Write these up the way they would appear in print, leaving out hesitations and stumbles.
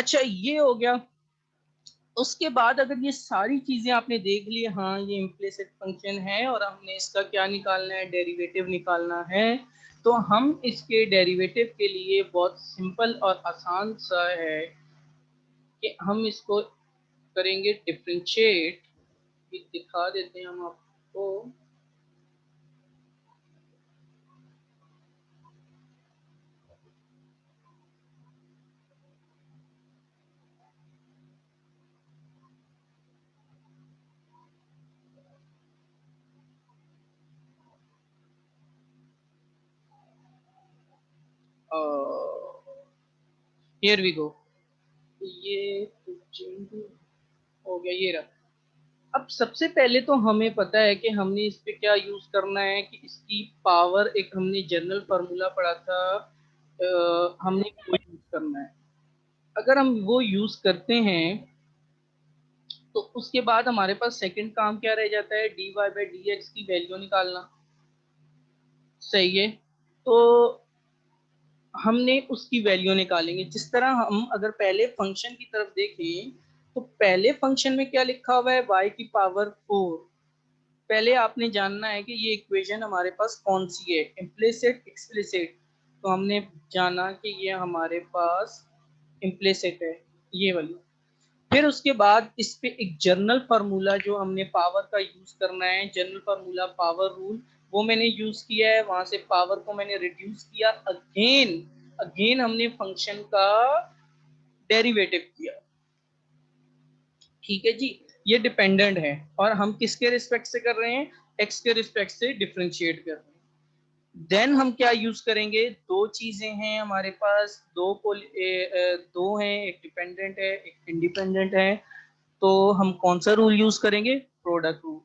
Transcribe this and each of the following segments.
अच्छा ये हो गया। उसके बाद अगर ये सारी चीजें आपने देख ली, हाँ ये इम्प्लिसिट फंक्शन है और हमने इसका क्या निकालना है, डेरिवेटिव निकालना है, तो हम इसके डेरिवेटिव के लिए बहुत सिंपल और आसान सा है कि हम इसको करेंगे डिफरेंशिएट। दिखा देते हैं हम आपको। Here we go. ये हो गया, ये रहा। अब सबसे पहले तो हमें पता है कि हमने इस पे क्या यूज करना है, कि इसकी पावर, एक हमने जनरल फार्मूला पढ़ा था, हमने वो यूज करना है। अगर हम वो यूज करते हैं तो उसके बाद हमारे पास सेकंड काम क्या रह जाता है, dy बाई डी एक्स की वैल्यू निकालना। सही है। तो हमने उसकी वैल्यू निकालेंगे। जिस तरह हम अगर पहले फंक्शन की तरफ देखें तो पहले फंक्शन में क्या लिखा हुआ है, y की पावर 4। पहले आपने जानना है कि ये इक्वेशन हमारे पास कौन सी है, इम्प्लिसिट एक्सप्लिसिट। तो हमने जाना कि ये हमारे पास इम्प्लिसिट है, ये वाली। फिर उसके बाद इस पे एक जनरल फार्मूला जो हमने पावर का यूज करना है, जनरल फार्मूला पावर रूल, वो मैंने यूज किया है। वहां से पावर को मैंने रिड्यूस किया, अगेन अगेन हमने फंक्शन का डेरिवेटिव किया। ठीक है जी। ये डिपेंडेंट है और हम किसके रिस्पेक्ट से कर रहे हैं, एक्स के रिस्पेक्ट से डिफरेंशिएट कर रहे हैं। देन हम क्या यूज करेंगे, दो चीजें हैं हमारे पास, दो हैं, एक डिपेंडेंट है एक इंडिपेंडेंट है। तो हम कौन सा रूल यूज करेंगे, प्रोडक्ट रूल।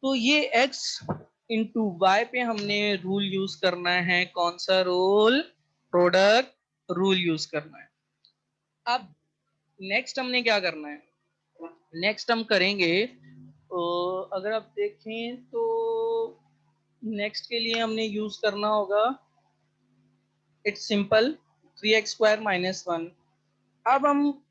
तो ये x इंटू वाई पे हमने रूल यूज करना है, कौन सा रूल, प्रोडक्ट रूल यूज करना है। अब नेक्स्ट हमने क्या करना है, नेक्स्ट हम करेंगे, तो अगर आप देखें तो नेक्स्ट के लिए हमने यूज करना होगा, इट्स सिंपल, 3x² - 1। अब हम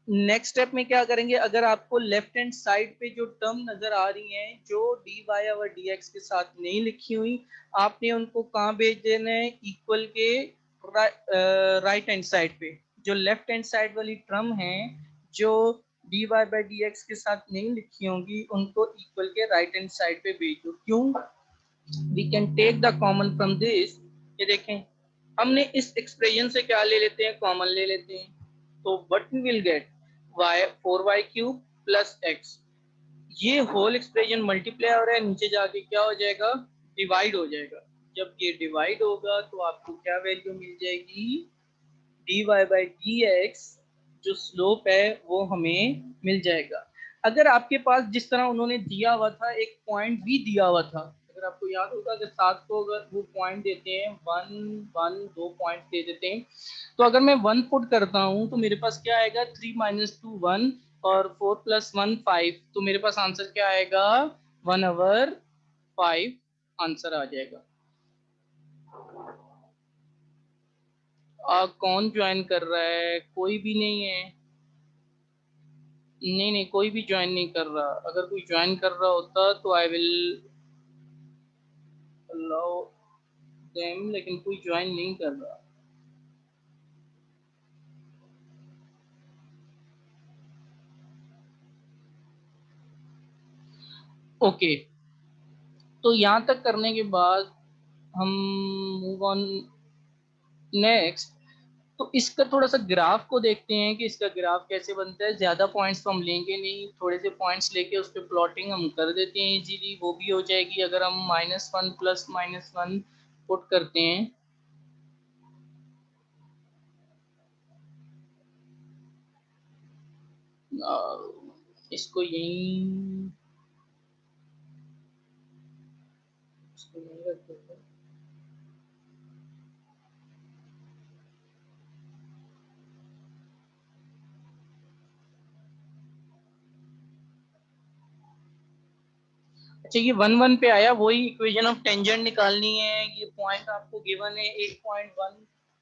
नेक्स्ट स्टेप में क्या करेंगे, अगर आपको लेफ्ट हैंड साइड पे जो टर्म नजर आ रही हैं जो डी वाई और डी एक्स के साथ नहीं लिखी हुई, आपने उनको कहाँ भेज देना है, इक्वल के राइट हैंड साइड पे। जो लेफ्ट हैंड साइड वाली टर्म है जो d y by d x के साथ नहीं लिखी होंगी, उनको इक्वल के राइट हैंड साइड पे भेज दो। क्यों, we can take the common from this. ये देखें, हमने इस एक्सप्रेशन से क्या ले लेते हैं, कॉमन ले लेते हैं। तो what we will get, y 4y³ plus x। ये होल एक्सप्रेशन मल्टीप्लाई हो रहा है, नीचे जाके क्या हो जाएगा, डिवाइड हो जाएगा। जब ये डिवाइड होगा तो आपको क्या वैल्यू मिल जाएगी, dy बाई डी एक्स, जो स्लोप है वो हमें मिल जाएगा। अगर आपके पास जिस तरह उन्होंने दिया हुआ था, एक पॉइंट भी दिया हुआ था, अगर आपको याद होगा, अगर 7 को अगर वो पॉइंट देते हैं, 1 1 2 पॉइंट दे देते हैं, तो अगर मैं 1 पुट करता हूँ तो मेरे पास क्या आएगा, 3 - 2 1 और 4 + 1 5। तो मेरे पास आंसर क्या आएगा, 1/5 आंसर आ जाएगा। कौन ज्वाइन कर रहा है, कोई भी नहीं है। नहीं नहीं, कोई भी ज्वाइन नहीं कर रहा। अगर कोई ज्वाइन कर रहा होता तो आई विल अलाउ देम, लेकिन कोई ज्वाइन नहीं कर रहा। ओके, तो यहाँ तक करने के बाद हम मूव ऑन नेक्स्ट। तो इसका थोड़ा सा ग्राफ को देखते हैं कि इसका ग्राफ कैसे बनता है। ज्यादा पॉइंट्स तो हम लेंगे नहीं, थोड़े से पॉइंट्स लेके उस पर प्लॉटिंग हम कर देते हैं इजीली, वो भी हो जाएगी। अगर हम -1 + -1 पुट करते हैं, इसको यहीं, इसको यहीं रख देते हैं। अच्छा, ये 1 1 पे आया, वही इक्वेशन ऑफ टेंजेंट निकालनी है। ये पॉइंट आपको गिवन है 8.1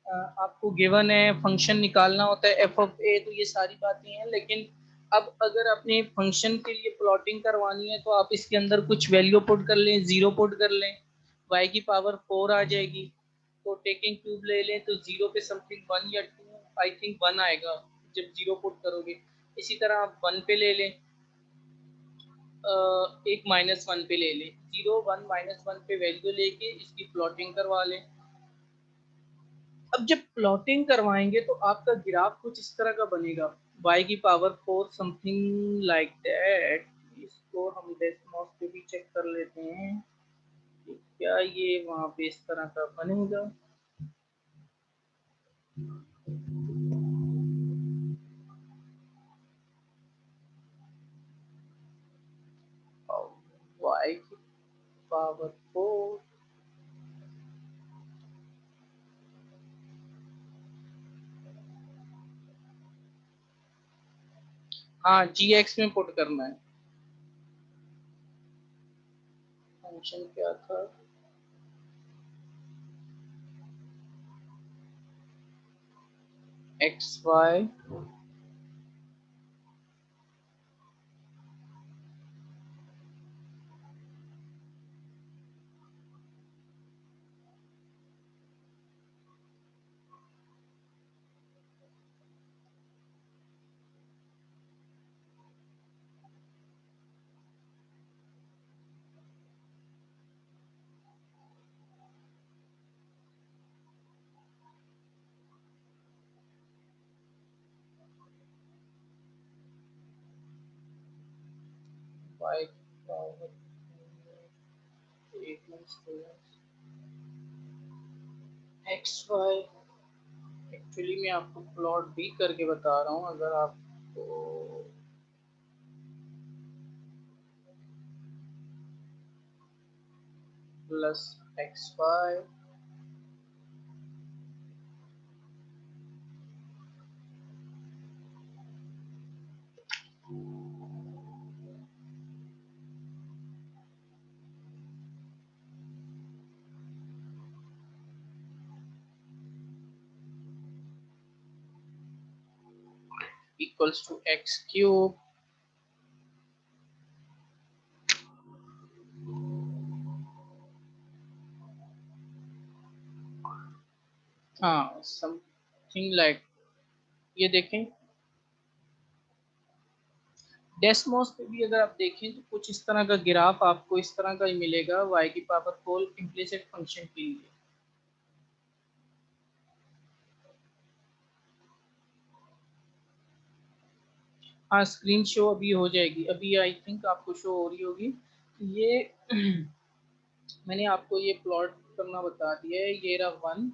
आपको गिवन है, फंक्शन निकालना होता है एफ ऑफ ए, तो ये सारी बातें हैं। लेकिन अब अगर अपने फंक्शन के लिए प्लॉटिंग करवानी है तो आप इसके अंदर कुछ वैल्यू पुट कर लें, 0 पुट कर लें, y की पावर 4 आ जाएगी। तो टेकिंग क्यूब ले लें तो 0 पे समथिंग 1 या 2, आई थिंक 1 आएगा जब 0 पुट करोगे। इसी तरह आप 1 पे ले लें, एक -1 पे ले लें, 0 1 -1 पे वैल्यू लेके इसकी प्लॉटिंग करवा लें। अब जब प्लॉटिंग करवाएंगे तो आपका ग्राफ कुछ इस तरह का बनेगा, y की पावर 4 समथिंग लाइक दैट। इसको हम डेसिमल्स पे भी चेक कर लेते हैं कि क्या ये वहां पे इस तरह का बनेगा। y की पावर 4, हाँ gx में पुट करना है। फंक्शन क्या था, xy y की पावर xy। एक्चुअली मैं आपको प्लॉट भी करके बता रहा हूँ, अगर आपको plus xy equals to x cube, हाँ समथिंग लाइक, ये देखें डेस्मोस पे भी अगर आप देखें तो कुछ इस तरह का ग्राफ आपको इस तरह का ही मिलेगा y की पावर 4 इम्प्लिसिट फंक्शन के लिए। हाँ स्क्रीन शो अभी हो जाएगी, अभी आई थिंक आपको शो हो रही होगी। ये मैंने आपको ये प्लॉट करना बता दिया है, ये रहा 1,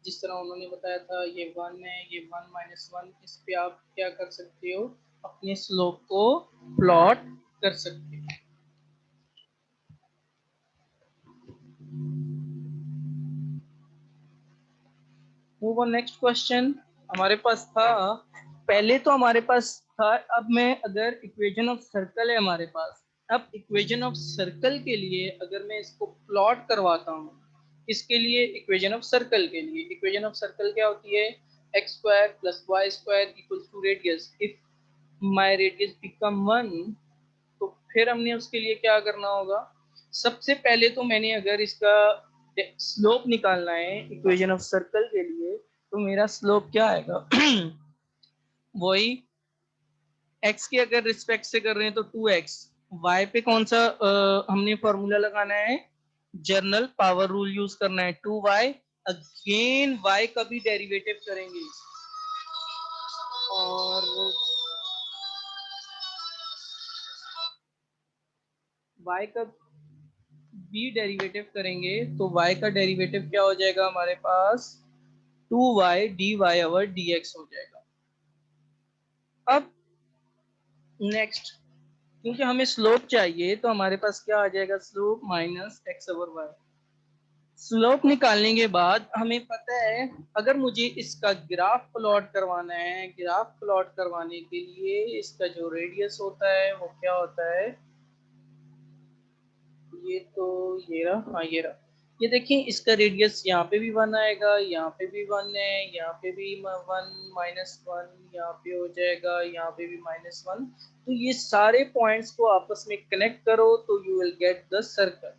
जिस तरह उन्होंने बताया था ये 1 है, ये 1 - 1, इस पे आप क्या कर सकते हो, अपने स्लोप को प्लॉट कर सकते हो। Move on next question. हमारे पास था, पहले तो हमारे पास था, अब मैं अगर इक्वेशन ऑफ सर्कल है हमारे पास, अब इक्वेशन ऑफ सर्कल के लिए अगर मैं इसको प्लॉट करवाता हूँ, इसके लिए इक्वेशन ऑफ सर्कल के लिए इक्वेशन ऑफ सर्कल क्या होती है, x² + y² = radius. If my radius become 1, तो फिर हमने उसके लिए क्या करना होगा, सबसे पहले तो मैंने अगर इसका स्लोप निकालना है इक्वेशन ऑफ सर्कल के लिए, तो मेरा स्लोप क्या आएगा वही x के अगर रिस्पेक्ट से कर रहे हैं तो 2x, y पे कौन सा हमने फॉर्मूला लगाना है, जर्नल पावर रूल यूज करना है, 2y, अगेन y का भी डेरिवेटिव करेंगे और y का भी डेरिवेटिव करेंगे, तो y का डेरिवेटिव क्या हो जाएगा हमारे पास, 2y dy/dx हो जाएगा। अब नेक्स्ट, क्योंकि हमें स्लोप चाहिए तो हमारे पास क्या आ जाएगा, स्लोप -x/y। स्लोप निकालने के बाद हमें पता है, अगर मुझे इसका ग्राफ प्लॉट करवाना है, ग्राफ प्लॉट करवाने के लिए इसका जो रेडियस होता है वो क्या होता है, ये तो ये रहा, हाँ ये रहा, ये देखिए इसका रेडियस यहाँ पे भी 1 आएगा, यहाँ पे भी 1 है, यहाँ पे भी 1 -1, यहाँ पे हो जाएगा, यहाँ पे भी -1। तो ये सारे पॉइंट्स को आपस में कनेक्ट करो तो you will get the circle.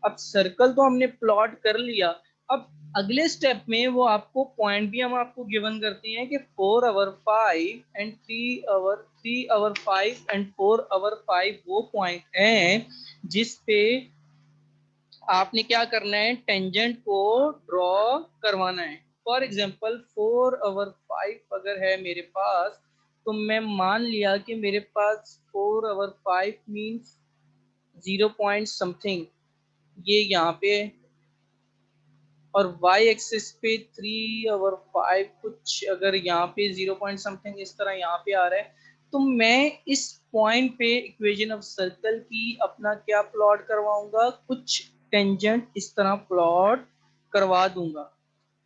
अब सर्कल तो हमने प्लॉट कर लिया। अब अगले स्टेप में वो आपको पॉइंट भी हम आपको गिवन करते हैं कि 4 over 5 and 3 over 5 and 4 over 5 वो पॉइंट हैं जिस पे आपने क्या करना है, टेंजेंट को ड्रॉ करवाना है। फॉर एग्जाम्पल 4 आवर 5 अगर है मेरे पास, तो मैं मान लिया कि मेरे पास 4 आवर 5 मीन्स 0 पॉइंट समथिंग ये यहाँ पे, और y एक्सिस पे 3 आवर 5 कुछ अगर यहाँ पे 0 पॉइंट समथिंग इस तरह यहाँ पे आ रहा है, तो मैं इस पॉइंट पे इक्वेशन ऑफ सर्कल की अपना क्या प्लॉट करवाऊंगा, कुछ टेंजेंट इस तरह प्लॉट करवा दूंगा।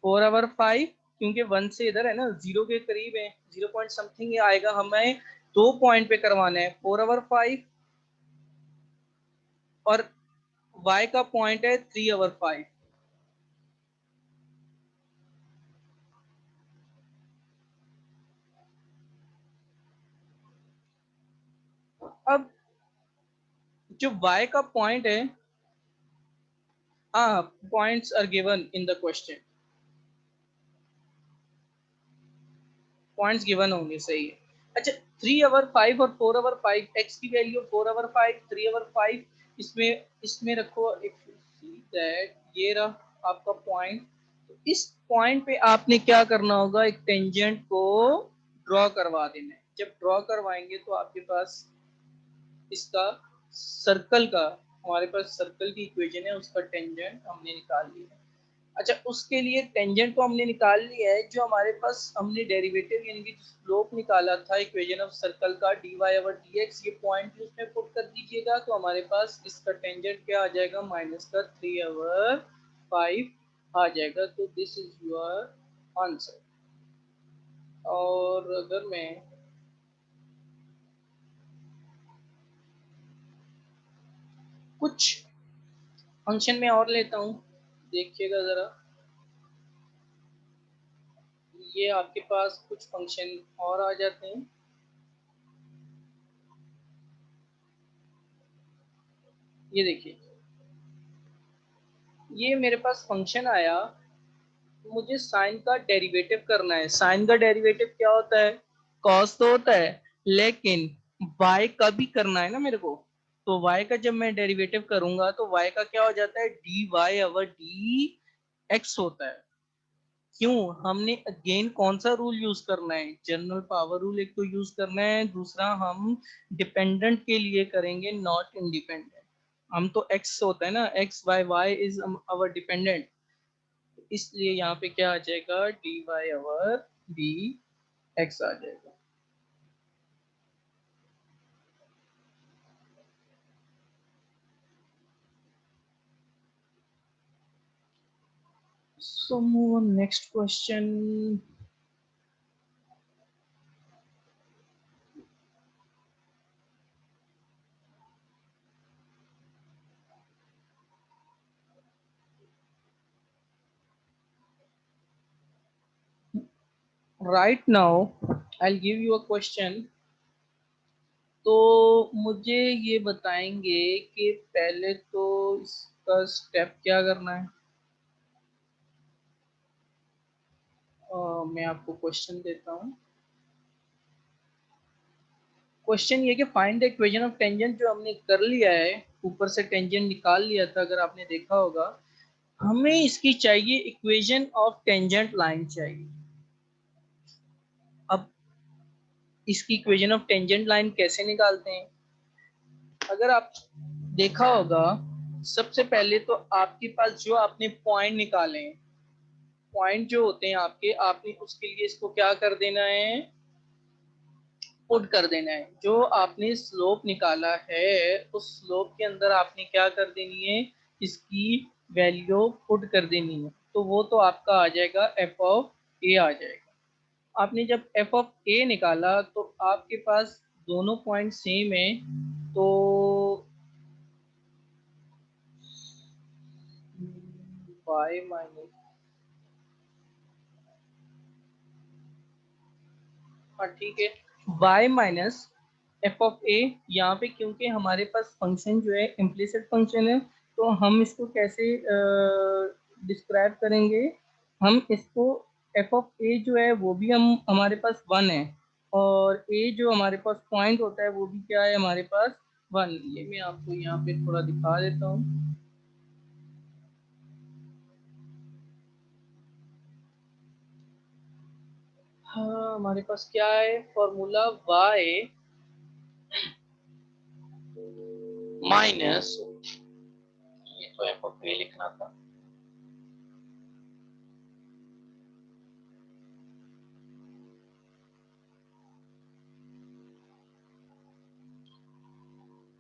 4 आवर 5 क्योंकि 1 से इधर है ना, 0 के करीब है, 0 पॉइंट समथिंग ये आएगा, हमें 2 पॉइंट पे करवाना है 4 आवर 5 और y का पॉइंट है 3 आवर 5। अब जो y का पॉइंट है, हाँ points are given in the question, points given होंगे, सही है। अच्छा 3 आवर 5 और 4 आवर 5, एक्स की वैल्यू 4 आवर 5 3 आवर 5, इसमें इसमें रखो, इफ यू सी दैट ये रहा आपका पॉइंट। तो इस पॉइंट पे आपने क्या करना होगा, एक टेंजेंट को ड्रॉ करवा देना है। जब ड्रॉ करवाएंगे तो आपके पास इसका सर्कल का, हमारे पास सर्कल की इक्वेशन है, उसका टेंजेंट हमने निकाल लिया है। अच्छा उसके लिए टेंजेंट को हमने निकाल लिया है, जो हमारे पास हमने डेरिवेटिव यानी कि स्लोप निकाला था इक्वेशन ऑफ सर्कल का dy ओवर dx, ये पॉइंट उसमें पुट कर दीजिएगा तो हमारे पास इसका टेंजेंट क्या आ जाएगा, माइनस का 3 ओवर 5 आ जाएगा। तो दिस इज योर आंसर। और अगर मैं कुछ फंक्शन में और लेता हूँ, देखिएगा जरा, ये आपके पास कुछ फंक्शन और आ जाते हैं। ये देखिए ये मेरे पास फंक्शन आया, मुझे साइन का डेरिवेटिव करना है। साइन का डेरिवेटिव क्या होता है, कॉस तो होता है, लेकिन y का भी करना है ना मेरे को। तो y का जब मैं डेरिवेटिव करूंगा तो y का क्या हो जाता है, dy ओवर dx होता है। क्यों, हमने अगेन कौन सा रूल यूज करना है, जनरल पावर रूल एक तो यूज करना है, दूसरा हम डिपेंडेंट के लिए करेंगे नॉट इंडिपेंडेंट। हम तो x होता है ना, x by y is our dependent, इसलिए यहाँ पे क्या आ जाएगा, dy ओवर dx आ जाएगा। So move on next question. Right now I'll give you a question. तो मुझे ये बताएंगे कि पहले तो इसका स्टेप क्या करना है। मैं आपको क्वेश्चन देता हूँ। क्वेश्चन ये कि find the equation of tangent, जो हमने कर लिया है, ऊपर से टेंजेंट निकाल लिया था अगर आपने देखा होगा। हमें इसकी चाहिए इक्वेशन ऑफ टेंजेंट लाइन चाहिए। अब इसकी इक्वेशन ऑफ टेंजेंट लाइन कैसे निकालते हैं, अगर आप देखा होगा, सबसे पहले तो आपके पास जो आपने पॉइंट निकाले हैं, पॉइंट जो होते हैं आपके, आपने उसके लिए इसको क्या कर देना है, पुट कर देना है। जो आपने स्लोप निकाला है उस स्लोप के अंदर आपने क्या कर देनी है, इसकी वैल्यू पुट कर देनी है। तो वो तो आपका आ जाएगा एफ ऑफ ए आ जाएगा। आपने जब एफ ऑफ ए निकाला तो आपके पास दोनों पॉइंट सेम है, तो y माइनस, हाँ ठीक है, y माइनस एफ ऑफ ए। यहाँ पे क्योंकि हमारे पास फंक्शन जो है इम्प्लिसिट फंक्शन है, तो हम इसको कैसे डिस्क्राइब करेंगे? हम इसको एफ ऑफ ए जो है वो भी हम हमारे पास वन है, और ए जो हमारे पास पॉइंट होता है वो भी क्या है हमारे पास वन। ये मैं आपको यहाँ पे थोड़ा दिखा देता हूँ। हाँ, हमारे पास क्या है फॉर्मूला y माइनस, ये तो एफ ऑफ ए लिखना था,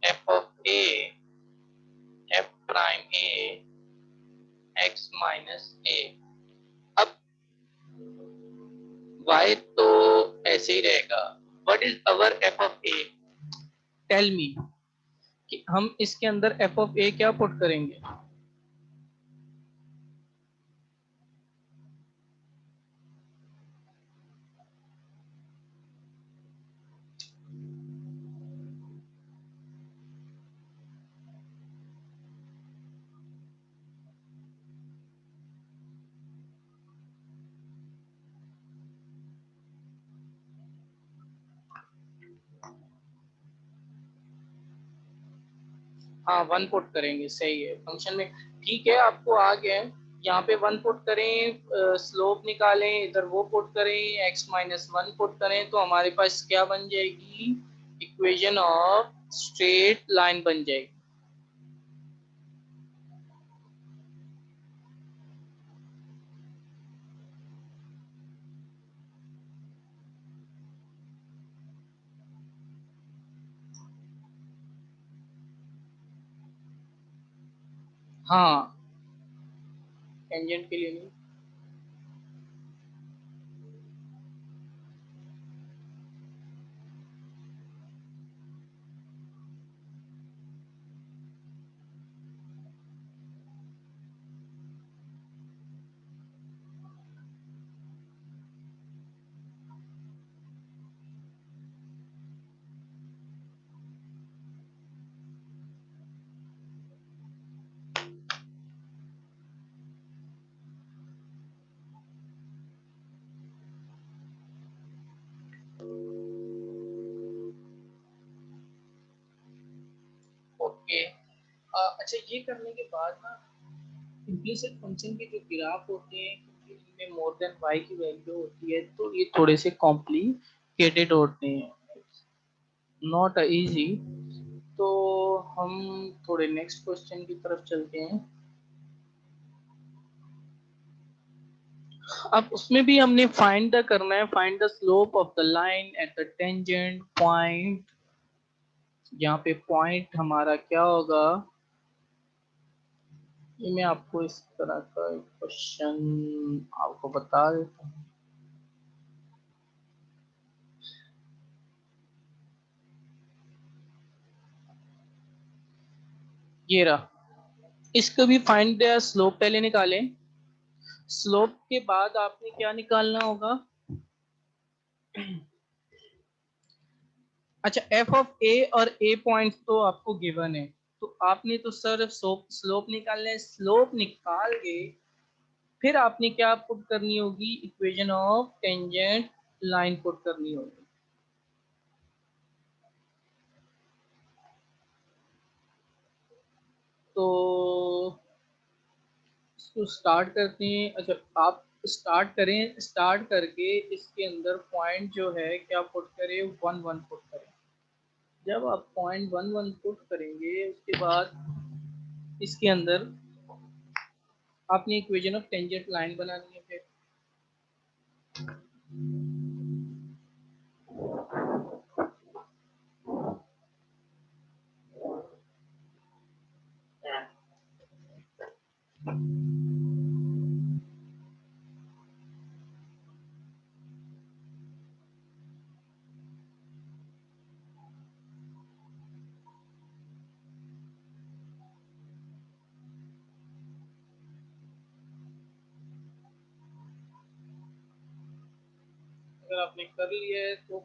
f of a f prime a x minus a. अब y तो ऐसे ही रहेगा। What is our f of a? Tell me कि हम इसके अंदर एफ ऑफ ए क्या पुट करेंगे? हाँ, वन पुट करेंगे, सही है फंक्शन में। ठीक है, आपको आ गया है। यहाँ पे वन पुट करें, स्लोप निकालें, इधर वो पुट करें, एक्स माइनस वन पुट करें, तो हमारे पास क्या बन जाएगी? इक्वेशन ऑफ स्ट्रेट लाइन बन जाएगी। हाँ, टेंजेंट के लिए नहीं। ओके, अच्छा, ये करने के बाद ना इम्प्लिसिट फंक्शन के जो ग्राफ होते हैं, क्योंकि इनमें मोर देन वाई की वैल्यू होती है, तो ये थोड़े से कॉम्प्लिकेटेड होते हैं, नॉट इजी। तो हम थोड़े नेक्स्ट क्वेश्चन की तरफ चलते हैं। अब उसमें भी हमने फाइंड द करना है, find the slope of the line at the tangent point. यहाँ पे पॉइंट हमारा क्या होगा? ये मैं आपको इस तरह का एक क्वेश्चन आपको बता देता हूँ। ये रहा, इसको भी फाइंड द स्लोप पहले निकालें। स्लोप के बाद आपने क्या निकालना होगा? अच्छा, एफ ऑफ ए और ए पॉइंट तो आपको गिवन है, तो आपने तो सर स्लोप निकालना है। स्लोप निकाल के फिर आपने क्या पुट करनी होगी? Equation of tangent line put करनी होगी। तो इसको स्टार्ट करते हैं। अच्छा, आप स्टार्ट करें, स्टार्ट करके इसके अंदर पॉइंट जो है क्या पुट करें? वन वन पुट करें। जब आप पॉइंट वन वन पुट करेंगे, उसके बाद इसके अंदर आपने इक्वेशन ऑफ टेंजेंट लाइन बनानी है फिर। अगर आपने कर लिया है तो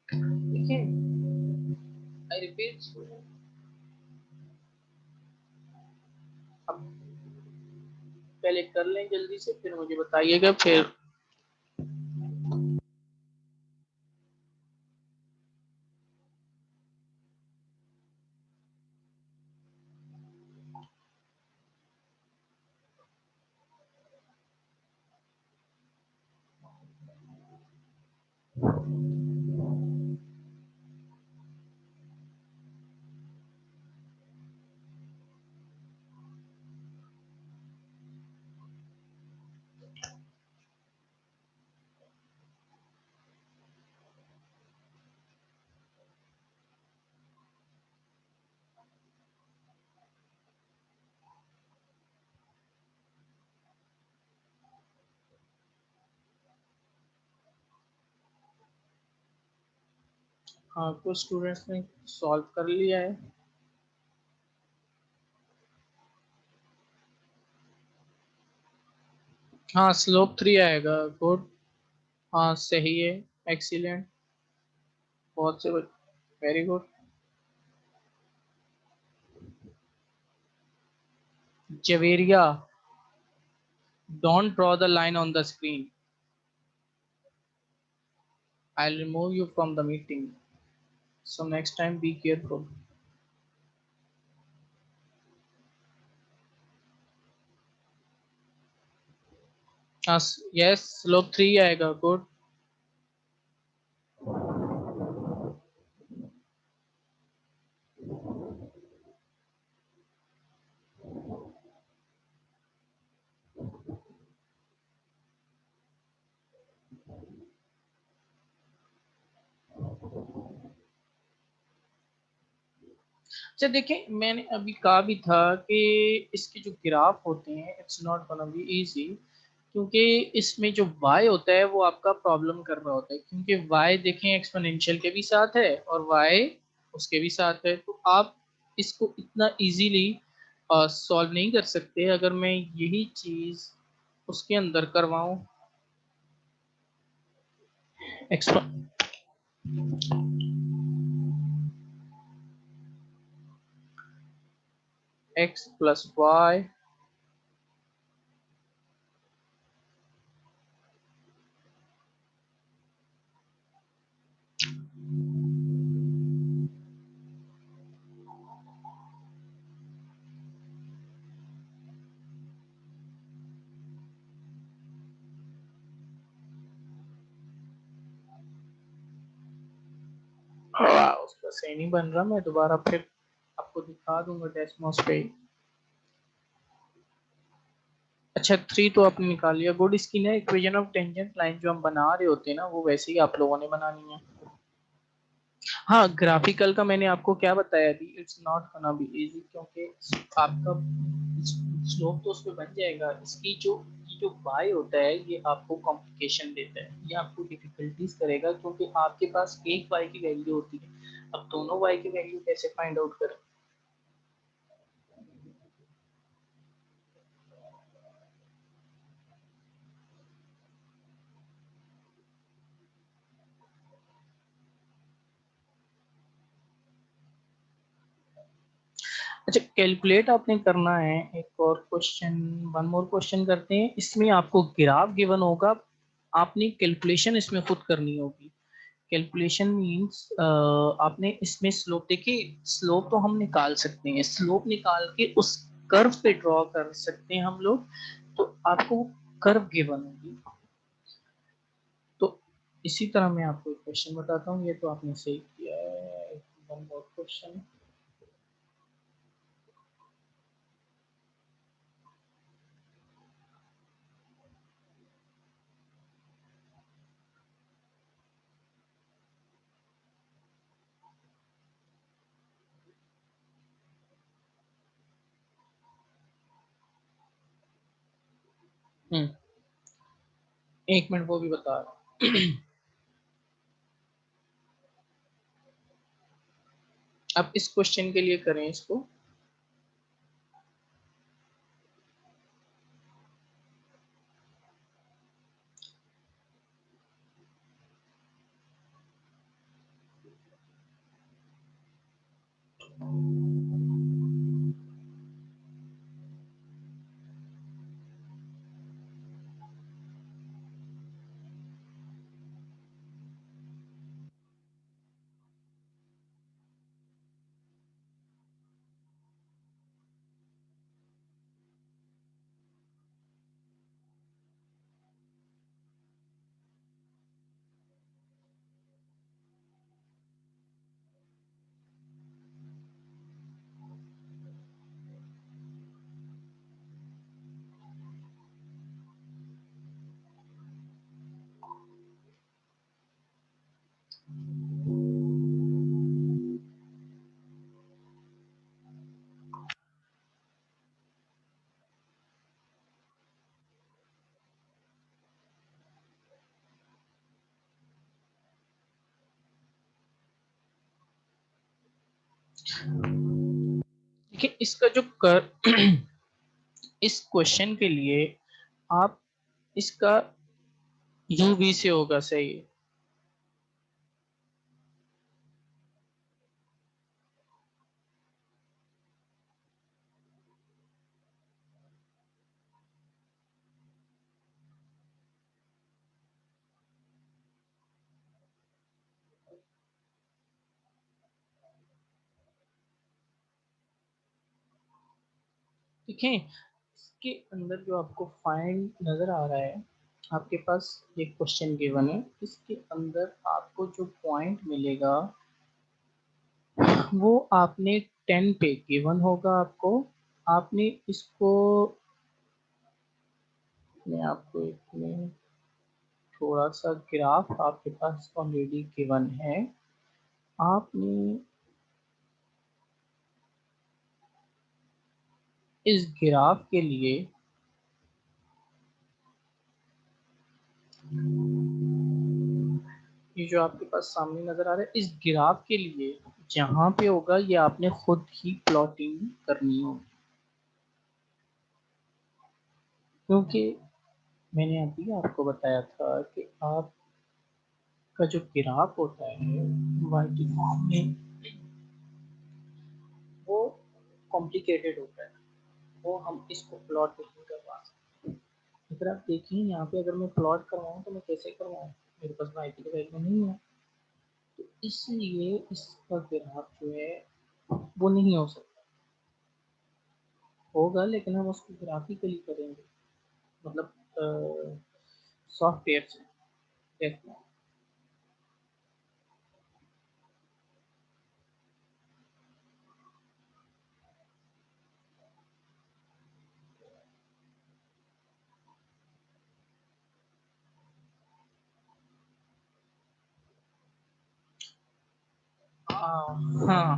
देखिए, आई रिपीट, अब पहले कर लें जल्दी से, फिर मुझे बताइएगा फिर। हाँ, कुछ स्टूडेंट्स ने सॉल्व कर लिया है। हाँ, स्लोप 3 आएगा। गुड। हाँ, सही है। एक्सीलेंट। बहुत से, very good. Javeria, don't draw the line on the screen, I will remove you from the meeting, so next time be careful. हाँ, यस, स्लोप 3 आएगा। गुड। अच्छा, देखिए, मैंने अभी कहा भी था कि इसके जो ग्राफ होते हैं, it's not gonna be easy, क्योंकि इसमें जो y होता है वो आपका प्रॉब्लम कर रहा होता है, क्योंकि y देखें एक्सपोनेंशियल के भी साथ है और y उसके भी साथ है, तो आप इसको इतना इजीली सॉल्व नहीं कर सकते। अगर मैं यही चीज उसके अंदर करवाऊं, एक्सपो x प्लस वाई, उसका सही नहीं बन रहा, मैं दोबारा फिर आपको दिखा दूंगा डेस्मोस पे। अच्छा, 3 तो आपने निकाल लिया। गुड। इसकी ना इक्वेशन ऑफ टेंजेंट लाइन जो हम बना रहे होते हैं ना, वो वैसे ही आप लोगों ने बनानी है। हाँ, ग्राफिकल का मैंने आपको क्या बताया अभी, it's not gonna be easy, क्योंकि आपका स्लोप तो उस पे बन जाएगा। इसकी जो ये जो y होता है, ये आपको कॉम्प्लिकेशन देता है, ये आपको डिफिकल्टीज करेगा, क्योंकि आपके पास एक y की वैल्यू होती है। अब दोनों y की वैल्यू कैसे फाइंड आउट करें? अच्छा, कैलकुलेट आपने करना है। एक और क्वेश्चन, वन मोर क्वेश्चन करते हैं। इसमें आपको ग्राफ गिवन होगा, आपने कैलकुलेशन इसमें खुद करनी होगी। कैलकुलेशन मींस आपने इसमें स्लोप, देखिए स्लोप तो हम निकाल सकते हैं, स्लोप निकाल के उस कर्व पे ड्रॉ कर सकते हैं हम लोग, तो आपको कर्व गिवन होगी। तो इसी तरह मैं आपको एक क्वेश्चन बताता हूँ, ये तो आपने सही किया है। One more question. एक मिनट, वो भी बता रहा हूँ। अब इस क्वेश्चन के लिए करें इसको। देखिए इसका जो कर इस क्वेश्चन के लिए आप इसका UV से होगा सही। ठीक है, इसके अंदर जो आपको फाइंड नजर आ रहा है, आपके पास एक क्वेश्चन गिवन है, इसके अंदर आपको जो पॉइंट मिलेगा वो आपने 10 पे गिवन होगा आपको। आपने इसको, मैं आपको एक में थोड़ा सा ग्राफ आपके पास ऑलरेडी गिवन है, आपने इस ग्राफ के लिए ये जो आपके पास सामने नजर आ रहा है, इस ग्राफ के लिए जहां पे होगा ये आपने खुद ही प्लॉटिंग करनी होगी, क्योंकि मैंने अभी आपको बताया था कि आपका जो ग्राफ होता है वाई फॉर्म में वो कॉम्प्लिकेटेड होता है, वो हम इसको प्लॉट नहीं करवा सकते। अगर आप देखिए यहाँ पे, अगर मैं प्लॉट करवाऊँ तो मैं कैसे करवाऊँ, मेरे पास वाई की वैल्यू नहीं है, तो इसलिए इसका ग्राफ जो है वो नहीं हो सकता, होगा लेकिन हम उसको ग्राफिकली करेंगे, मतलब सॉफ्टवेयर से देखना। हाँ,